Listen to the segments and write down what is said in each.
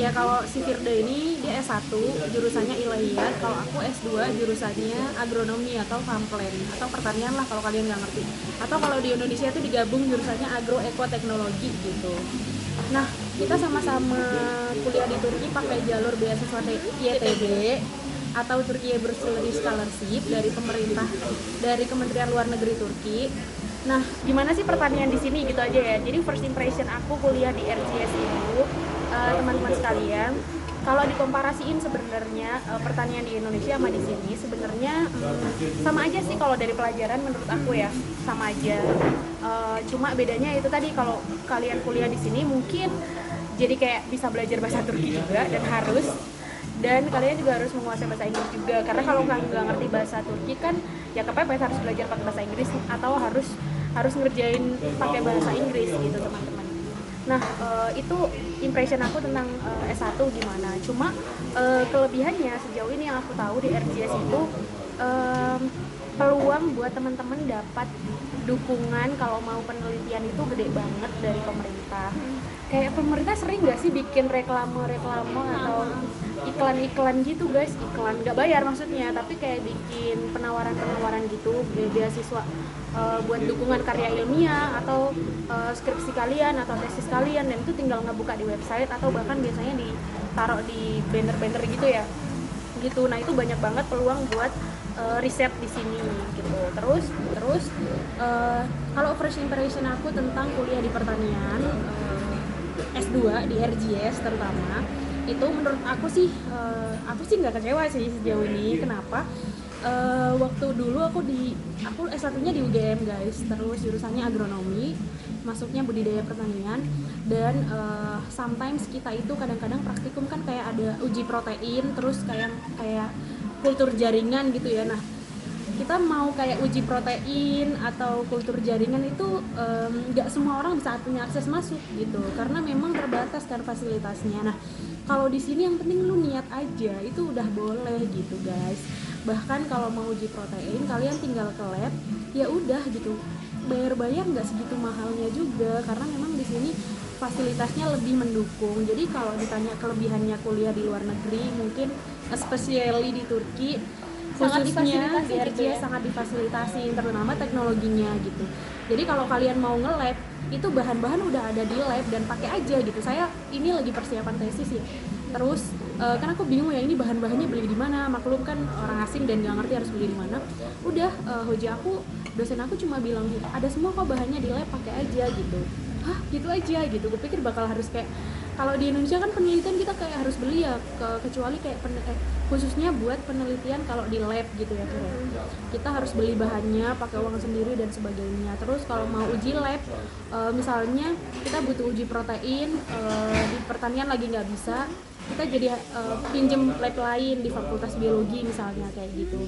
Ya kalau si Firda ini dia S1 jurusannya ilahiyat, kalau aku S2 jurusannya agronomi atau farmland atau pertanian lah kalau kalian nggak ngerti. Atau kalau di Indonesia itu digabung jurusannya agroekoteknologi gitu. Nah, kita sama-sama kuliah di Turki pakai jalur beasiswa YTB atau Turkiye Bursary Scholarship dari pemerintah, dari Kementerian Luar Negeri Turki. Nah, gimana sih pertanian di sini gitu aja ya. Jadi first impression aku kuliah di RGS itu, teman-teman sekalian, kalau dikomparasiin sebenarnya pertanian di Indonesia sama di sini sebenarnya sama aja sih kalau dari pelajaran menurut aku ya, sama aja. Cuma bedanya itu tadi, kalau kalian kuliah di sini mungkin jadi kayak bisa belajar bahasa Turki juga dan kalian juga harus menguasai bahasa Inggris juga, karena kalau nggak ngerti bahasa Turki kan ya kepepet harus belajar pakai bahasa Inggris atau harus ngerjain pakai bahasa Inggris gitu teman-teman. Nah, itu impression aku tentang S1 gimana. Cuma kelebihannya sejauh ini yang aku tahu di RGS itu peluang buat teman-teman dapat dukungan kalau mau penelitian itu gede banget dari pemerintah. Kayak pemerintah sering nggak sih bikin reklame atau iklan gitu guys, iklan nggak bayar maksudnya, tapi kayak bikin penawaran gitu, beasiswa buat dukungan karya ilmiah atau skripsi kalian atau tesis kalian, dan itu tinggal ngebuka di website atau bahkan biasanya ditaruh di banner gitu ya gitu. Nah, itu banyak banget peluang buat riset di sini gitu. Terus kalau first impression aku tentang kuliah di pertanian S2 di RGS terutama, itu menurut aku sih nggak kecewa sih sejauh ini. Kenapa? Waktu dulu aku S1-nya di UGM guys, terus jurusannya agronomi, masuknya budidaya pertanian, dan sometimes kita itu kadang-kadang praktikum kan kayak ada uji protein, terus kayak kultur jaringan gitu ya. Nah, kita mau kayak uji protein atau kultur jaringan itu nggak semua orang bisa punya akses masuk gitu, karena memang terbatas kan fasilitasnya. Nah, kalau di sini yang penting lu niat aja itu udah boleh gitu guys. Bahkan kalau mau uji protein kalian tinggal ke lab, ya udah gitu, bayar nggak segitu mahalnya juga, karena memang di sini fasilitasnya lebih mendukung. Jadi kalau ditanya kelebihannya kuliah di luar negeri, mungkin especially di Turki, khususnya di RGS gitu ya? Sangat difasilitasi, terutama teknologinya gitu. Jadi kalau kalian mau nge-lab, itu bahan-bahan udah ada di lab dan pakai aja gitu. Saya ini lagi persiapan tesis ya. Terus kan aku bingung ya, ini bahan-bahannya beli di mana? Maklum kan orang asing dan nggak ngerti harus beli di mana. Udah hoja aku, dosen aku cuma bilang gitu, ada semua kok bahannya di lab, pakai aja gitu. Hah, gitu aja gitu. Gue pikir bakal harus kayak, kalau di Indonesia kan penelitian kita kayak harus beli ya, kecuali kayak khususnya buat penelitian kalau di lab gitu ya, kita harus beli bahannya, pakai uang sendiri dan sebagainya. Terus kalau mau uji lab, misalnya kita butuh uji protein, di pertanian lagi nggak bisa, kita jadi pinjem lab lain di fakultas biologi misalnya, kayak gitu,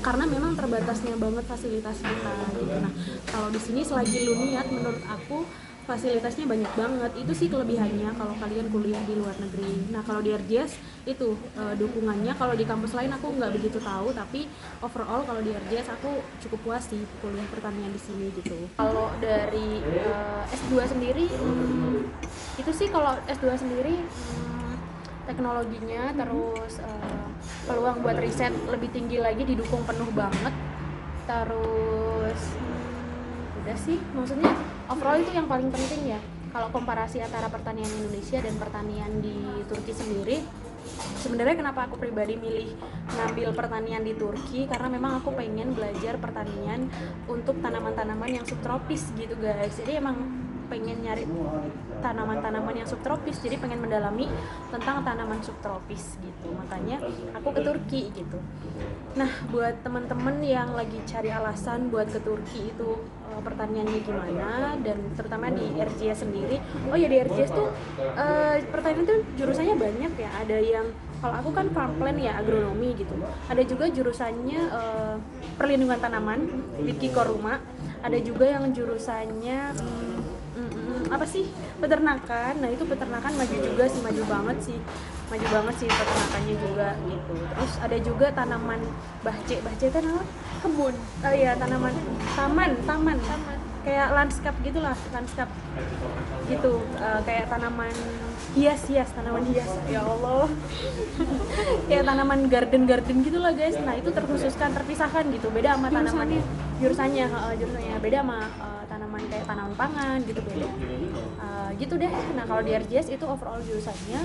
karena memang terbatasnya banget fasilitas kita gitu. Nah, kalau di sini selagi lu niat, menurut aku fasilitasnya banyak banget. Itu sih kelebihannya kalau kalian kuliah di luar negeri. Nah, kalau di RJS itu dukungannya, kalau di kampus lain aku nggak begitu tahu, tapi overall kalau di RJS aku cukup puas sih kuliah pertanian di sini gitu. Kalau dari S2 sendiri, itu sih kalau S2 sendiri teknologinya, terus peluang buat riset lebih tinggi lagi, didukung penuh banget. Terus udah sih, maksudnya overall itu yang paling penting ya. Kalau komparasi antara pertanian Indonesia dan pertanian di Turki sendiri, sebenarnya kenapa aku pribadi milih ngambil pertanian di Turki, karena memang aku pengen belajar pertanian untuk tanaman-tanaman yang subtropis gitu guys. Jadi emang pengen nyari tanaman-tanaman yang subtropis, jadi pengen mendalami tentang tanaman subtropis gitu, makanya aku ke Turki gitu. Nah, buat teman-teman yang lagi cari alasan buat ke Turki itu pertaniannya gimana, dan terutama di RJS sendiri, oh ya di RJS tuh pertanian tuh jurusannya banyak ya. Ada yang, kalau aku kan farmland ya, agronomi gitu. Ada juga jurusannya perlindungan tanaman, Wiki Koruma. Ada juga yang jurusannya apa sih, peternakan. Nah, itu peternakan maju banget sih peternakannya juga gitu. Terus ada juga tanaman bahce itu apa? Kebun. Oh iya, taman. kayak landscape gitulah, landscape gitu, kayak tanaman hias, tanaman hias, ya Allah. Kayak tanaman garden gitulah guys. Nah itu terkhususkan, terpisahkan gitu, beda sama tanaman jurusannya beda sama tanaman kayak tanaman pangan gitu, beda. Gitu deh. Nah kalau di RJS itu overall jurusannya.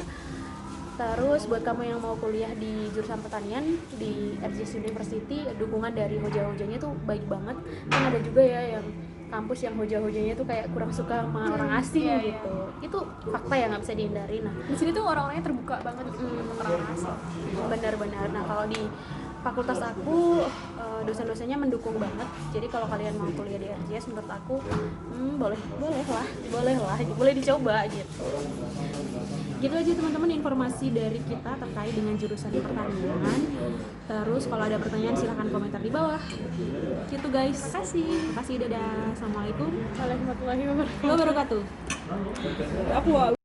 Terus buat kamu yang mau kuliah di jurusan pertanian di RJS University, dukungan dari hoja-hojanya tuh baik banget. Kan ada juga ya yang kampus yang hoja-hojanya tuh kayak kurang suka sama orang asing gitu. Itu fakta ya, nggak bisa dihindari. Nah di sini tuh orang-orangnya terbuka banget gitu untuk orang asing. Benar-benar. Nah kalau di fakultas aku dosen-dosennya mendukung banget. Jadi kalau kalian mau kuliah di RJS menurut aku boleh dicoba gitu. Gitu aja teman-teman informasi dari kita terkait dengan jurusan pertanian. Terus kalau ada pertanyaan silahkan komentar di bawah. Gitu guys. Makasih, dadah. Assalamualaikum Warahmatullahi wabarakatuh. Aku